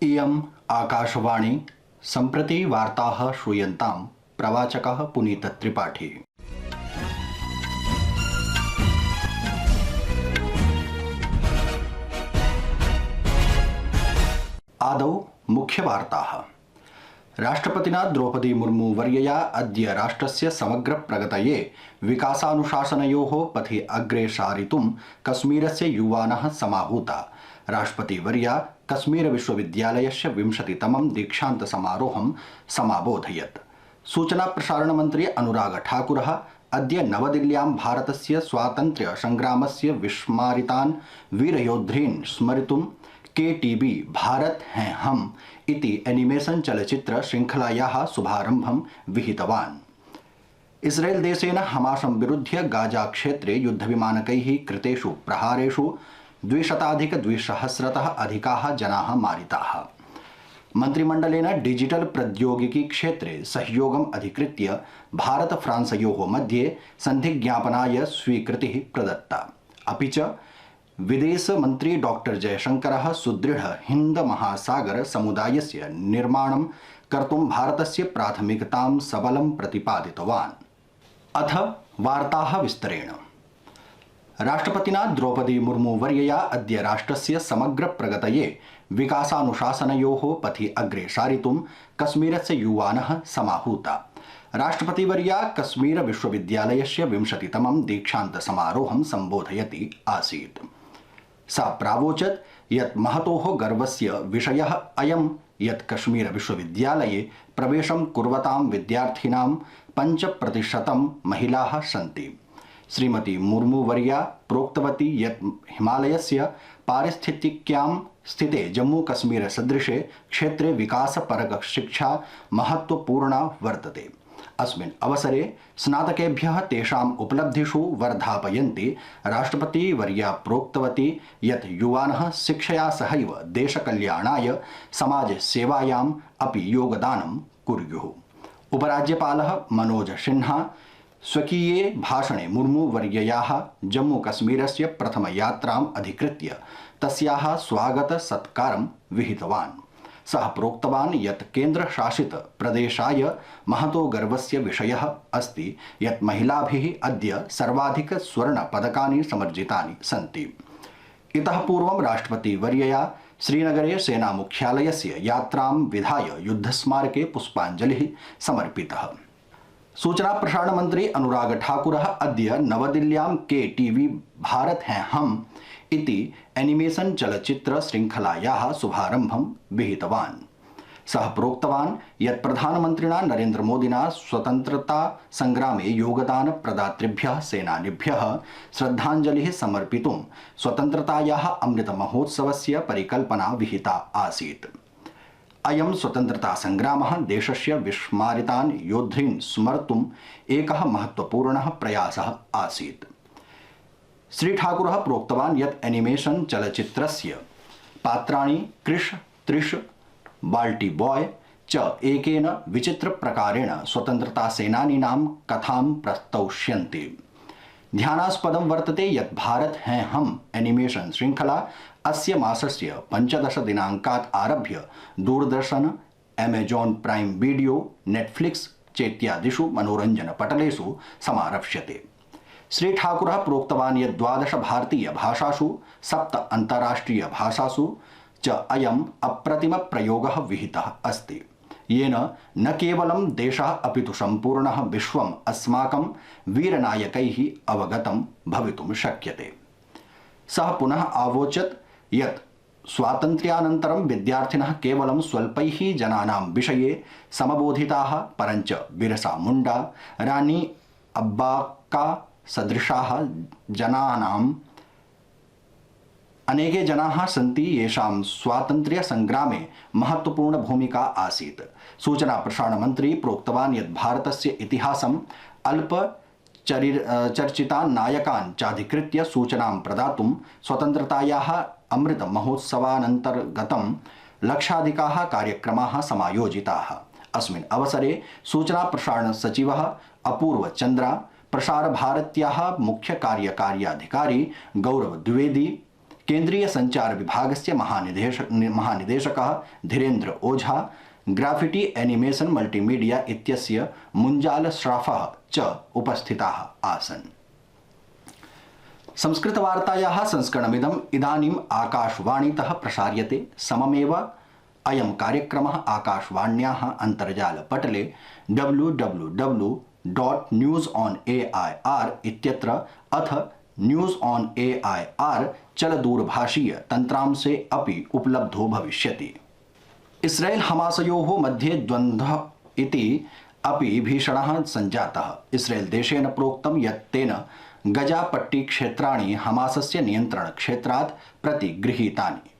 इयम् आकाशवाणी सम्प्रति वार्ताः श्रूयन्तां प्रवाचकः पुनीतत्रिपाठी। आदौ मुख्यवार्ताः। राष्ट्रपतिना द्रौपदी मुर्मू वर्यया अद्य राष्ट्रस्य समग्र प्रगतये विकासानुशासनयोः पथि अग्रे सारितुं कश्मीरस्य युवानः समाहूता। राष्ट्रपतिवर्या कश्मीर विश्वविद्यालयस्य 20तमं दीक्षान्त समारोहं समाबोधयत्। सूचना प्रसारण मन्त्री अनुराग ठाकुरः अद्य नवदिल्ल्यां भारतस्य स्वातन्त्र्य संग्रामस्य विस्मारितान् वीरयोद्धॄन् स्मरितुं KTV भारत हैं हम इति एनिमेशन चलचित्र श्रृंखलायाः शुभारम्भं विहितवान्। इस्रेल देशेन हमासं विरुध्य गाजा क्षेत्रे युद्धविमानकैः कृतेषु प्रहारेषु 200-200तः अधिकाः जनाः मारिताः। मन्त्रिमण्डलेन डिजिटल प्रौद्योगिकी क्षेत्रे सहयोगम् अधिकृत्य भारत फ्रांसयोः मध्ये सन्धिज्ञापनाय स्वीकृतिः प्रदत्ता। अपि च विदेश मंत्री डॉक्टर जयशंकरः सुदृढ़ हिंद महासागर समुदायस्य निर्माणं कर्तुं भारतस्य प्राथमिकतां सबलं प्रतिपादितवान्। अथ वार्ताः विस्तरेण। राष्ट्रपतिना द्रौपदी मुर्मू वर्यया अद्य राष्ट्रस्य समग्र प्रगतये विकासानुशासनयोः पथि अग्रे सारितुं कश्मीरस्य युवानः समाहूता। राष्ट्रपतिवर्या कश्मीर विश्वविद्यालयस्य 20तमं दीक्षान्त समारोहं सम्बोधयति आसीत्। सा प्रावोचत् यत् महतोः गर्वस्य विषयः अयं यत् कश्मीर विश्वविद्यालये प्रवेशं कुर्वतां विद्यार्थिनां 5% महिलाः सन्ति। श्रीमती मुर्मू वर्या प्रोक्तवती यत् हिमालयस्य पारिस्थितिक्यां स्थिते जम्मू कश्मीर सदृशे क्षेत्रे विकासपरक शिक्षा महत्वपूर्णा वर्तते। अस्मिन् अवसरे स्नातकेभ्यः तेषाम् उपलब्धिषु वर्धापयन्ति राष्ट्रपतिवर्या प्रोक्तवती यत् युवानः शिक्षया सहैव देशकल्याणाय समाजसेवायाम् अपि योगदानं कुर्युः। उपराज्यपालः मनोज सिन्हा स्वकीये भाषणे मुर्मू वर्ययाः जम्मू कश्मीरस्य प्रथमयात्राम् अधिकृत्य तस्याः स्वागत सत्कारं विहितवान्। सः प्रोक्तवान् यत् केन्द्रशासित प्रदेशाय महतो गर्वस्य विषयः अस्ति यत् महिलाभिः अद्य सर्वाधिक स्वर्ण पदकानि समर्जितानि सन्ति। इतः पूर्वं राष्ट्रपतिवर्यया श्रीनगरे सेना मुख्यालयस्य यात्रां विधाय युद्धस्मारके पुष्पाञ्जलिः समर्पितः। सूचना प्रसारण मंत्री अनुराग ठाकुरः अद्य नवदिल्ल्यां KTV भारत हैं हम इति एनिमेशन चलचित्र श्रृंखलायाः शुभारम्भं विहितवान्। सः प्रोक्तवान् यत् प्रधानमन्त्रिणा नरेन्द्र मोदिना स्वतन्त्रता संग्रामे योगदान प्रदातृभ्यः सेनानिभ्यः श्रद्धाञ्जलिः समर्पितुं स्वतन्त्रतायाः अमृत महोत्सवस्य परिकल्पना विहिता आसीत्। अयं स्वतन्त्रता संग्रामः देशस्य विस्मारितान् योद्धॄन् स्मर्तुम् एकः महत्वपूर्णः प्रयासः आसीत्। श्री ठाकुरः प्रोक्तवान् यत् एनिमेशन चलचित्रस्य पात्राणि कृष त्रिश बाल्टी बॉय च एकेन विचित्र प्रकारेण स्वतन्त्रता सेनानीनां कथां प्रस्तौष्यन्ति। ध्यानास्पदं वर्तते यत् भारत हैं हम एनिमेशन श्रृंखला अस्य मासस्य 15 दिनाङ्कात् आरभ्य Doordarshan, Amazon Prime Video, Netflix चेत्यादिषु मनोरञ्जनपटलेषु समारप्स्यते। श्री ठाकुरः प्रोक्तवान् यत् 12 भारतीय भाषासु 7 अन्ताराष्ट्रिय भाषासु च अयम् अप्रतिम प्रयोगः विहितः अस्ति, येन न केवलं देशः अपितु सम्पूर्णः विश्वम् अस्माकं वीरनायकैः अवगतं भवितुं शक्यते। सः पुनः आवोचत् यत् स्वातन्त्र्यानन्तरं विद्यार्थिनः केवलं स्वल्पैः जनानां विषये समबोधिताः, परञ्च बिरसा मुण्डा, रानी अब्बाक्का सदृशाः जनानाम् अनेके जनाः सन्ति येषां स्वातन्त्र्य संग्रामे महत्वपूर्ण भूमिका आसीत्। सूचना प्रसारण मंत्री प्रोक्तवान् यत् भारतस्य इतिहासम् अल्प चर्चितान् नायकान् चाधिकृत्य सूचनां प्रदातुं स्वतन्त्रतायाः अमृत महोत्सवानन्तर्गतं लक्षाधिकाः कार्यक्रमाः समायोजिताः। अस्मिन् अवसरे सूचना प्रसारण सचिवः अपूर्व चन्द्रा, प्रसार भारत्याः मुख्य कार्यकारी अधिकारी गौरव द्विवेदी, केन्द्रीय संचार विभागस्य महानिदेशकः Dhirendra Ojha, graffiti animation multimedia इत्यस्य मुंजाल श्राफः च उपस्थिताः आसन्। संस्कृतवार्तायाः संस्करणमिदम् इदानीम् आकाशवाणीतः प्रसार्यते। सममेव अयं कार्यक्रमः आकाशवाण्याः अन्तर्जालपटले www.newsonair इत्यत्र अथ न्यूज़ ऑन AIR चलदूरभाषीय तन्त्रांशे अपि उपलब्धो भविष्यति। इस्राएल हमासयोः मध्ये द्वन्द्वः इति अपि भीषणः सञ्जातः। इस्राएल देशेन प्रोक्तं यत् तेन गजापट्टी क्षेत्राणि हमासस्य नियन्त्रणक्षेत्रात् प्रतिगृहीतानि।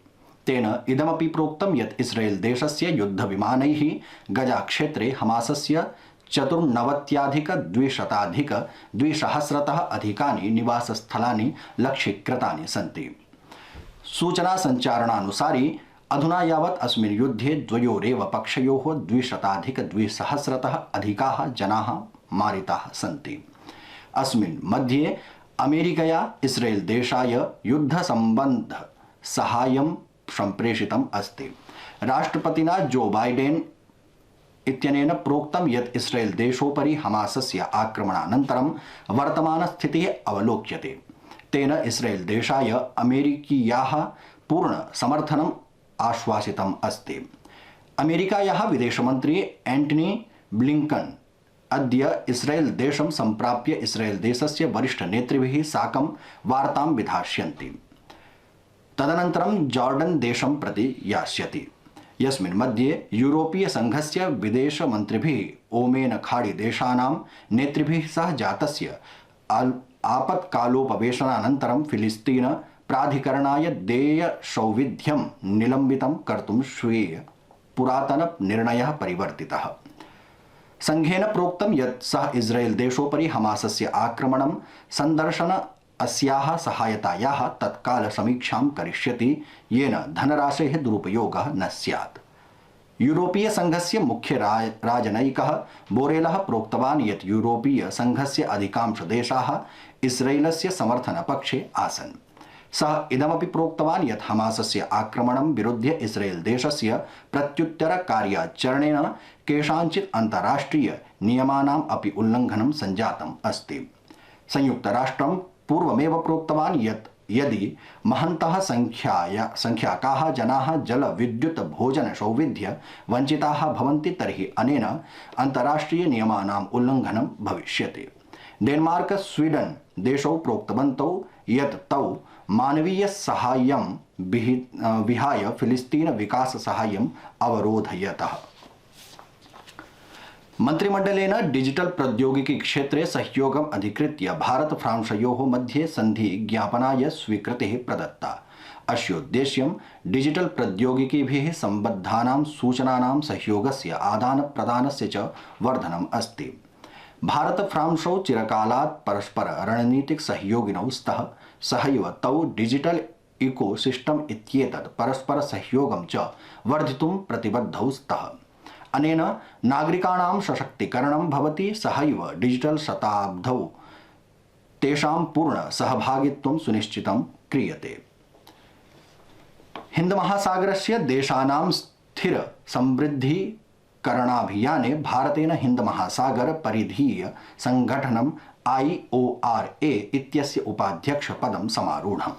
तेन इदमपि प्रोक्तं यत् इस्राएल देशस्य युद्धविमानैः गजाक्षेत्रे हमासस्य 94,200 अधिकानि निवासस्थलानि लक्ष्यीकृतानि सन्ति। सूचना संचारणानुसारि अधुना यावत् अस्मिन् युद्धे द्वयोरेव पक्षयोः 200,200 अधिकाः जनाः मारिताः सन्ति। अस्मिन् मध्ये अमेरिकया इस्राएल देशाय युद्धसम्बद्ध साहाय्यं सम्प्रेषितम् अस्ति। राष्ट्रपतिना जो बाइडेन इत्यनेन प्रोक्तं यत् इस्राएल देशोपरि हमासस्य आक्रमणानन्तरं वर्तमानस्थितिः अवलोक्यते। तेन इस्राएल देशाय अमेरिकीयाः पूर्ण समर्थनम् आश्वासितम् अस्ति। अमेरिकायाः विदेशमन्त्री एंटनी ब्लिंकन अद्य इस्राएल देशं सम्प्राप्य इस्राएल देशस्य वरिष्ठनेतृभिः साकं वार्तां विधास्यन्ति। तदनन्तरं जॉर्डन देशं प्रति यास्यति, यस्मिन् मध्ये यूरोपीय संघस्य विदेशमन्त्रिभिः ओमेन खाड़ी देशानां नेतृभिः सह जातस्य आपत्कालोपवेशनानन्तरं फिलिस्तीन प्राधिकरणाय देयसौविध्यं निलम्बितं कर्तुं स्वीय पुरातन निर्णयः परिवर्तितः। संघेन प्रोक्तं यत् सः इस्राएल देशोपरि हमासस्य आक्रमणं संदर्शन अस्याः सहायतायाः तत्काल समीक्षां करिष्यति, येन धनराशेः दुरुपयोगः न स्यात्। यूरोपीय संघस्य मुख्य राजनयिकः बोरेलः प्रोक्तवान् यत् यूरोपीय संघस्य अधिकांश देशाः इस्राएलस्य समर्थनपक्षे आसन्। सः इदमपि प्रोक्तवान् यत् हमासस्य आक्रमणं विरुध्य इस्राएल देशस्य प्रत्युत्तर कार्याचरणेन केषाञ्चित् अन्ताराष्ट्रिय नियमानाम् अपि उल्लङ्घनं सञ्जातम् अस्ति। संयुक्तराष्ट्रं पूर्वमेव प्रोक्तवान् यत् यदि महन्तः संख्याकाः जनाः जल विद्युत् भोजन सौविध्य वञ्चिताः भवन्ति तर्हि अनेन अन्ताराष्ट्रिय नियमानाम् उल्लङ्घनं भविष्यति। डेनमार्क स्वीडन देशौ प्रोक्तवन्तौ यत् तौ मानवीय साहाय्यं विहाय फिलिस्तीन विकास साहाय्यम् अवरोधयतः। मंत्रिमंडलेन डिजिटल प्रौद्योगिकी क्षेत्रे सहयोगम् अधिकृत्य भारत फ्रांसयोः मध्ये सन्धि ज्ञापनाय स्वीकृतिः प्रदत्ता। अस्योद्देश्यं डिजिटल प्रौद्योगिकीभिः सम्बद्धानां सूचनानां सहयोगस्य आदानप्रदानस्य च वर्धनम् अस्ति। भारत फ्रांसौ चिरकालात् परस्पर रणनीतिक सहयोगिनौ स्तः। सहैव तौ डिजिटल इकोसिस्टम इत्येतत् परस्पर सहयोगं च वर्धितुं प्रतिबद्धौ स्तः। अनेन नागरिकाणां सशक्तीकरणं भवति, सहैव डिजिटल शताब्दौ तेषां पूर्ण सहभागित्वं सुनिश्चितं क्रियते। हिंद महासागरस्य देशानां स्थिर समृद्धीकरणाभियाने भारतेन हिंद महासागर परिधीय संगठनं IORA इत्यस्य उपाध्यक्ष पदं समारूढम्।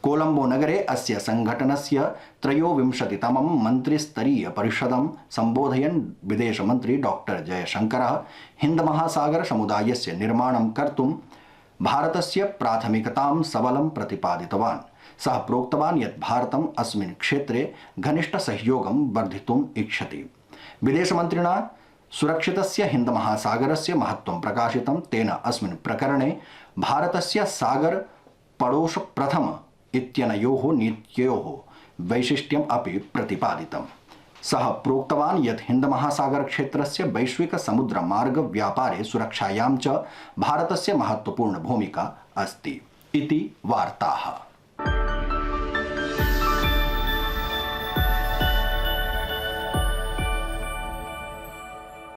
कोलंबो नगरे अस्य संघटनस्य 23तमं मन्त्रिस्तरीय परिषदं सम्बोधयन् विदेशमन्त्री डॉक्टर जयशंकरः हिंद महासागर समुदायस्य निर्माणं कर्तुं भारतस्य प्राथमिकतां सबलं प्रतिपादितवान्। सः प्रोक्तवान् यत् भारतम् अस्मिन् क्षेत्रे घनिष्ठ सहयोगं वर्धितुम् इच्छति। विदेशमन्त्रिणा सुरक्षितस्य हिंद महासागरस्य महत्त्वं प्रकाशितं। तेन अस्मिन् प्रकरणे भारतस्य सागर पड़ोस प्रथम इत्यनयोः नीत्योः वैशिष्ट्यम् अपि प्रतिपादितम्। सः प्रोक्तवान् यत् हिंद महासागर क्षेत्रस्य वैश्विक समुद्र मार्ग व्यापारे सुरक्षायां च भारतस्य महत्त्वपूर्ण भूमिका अस्ति इति वार्ताः।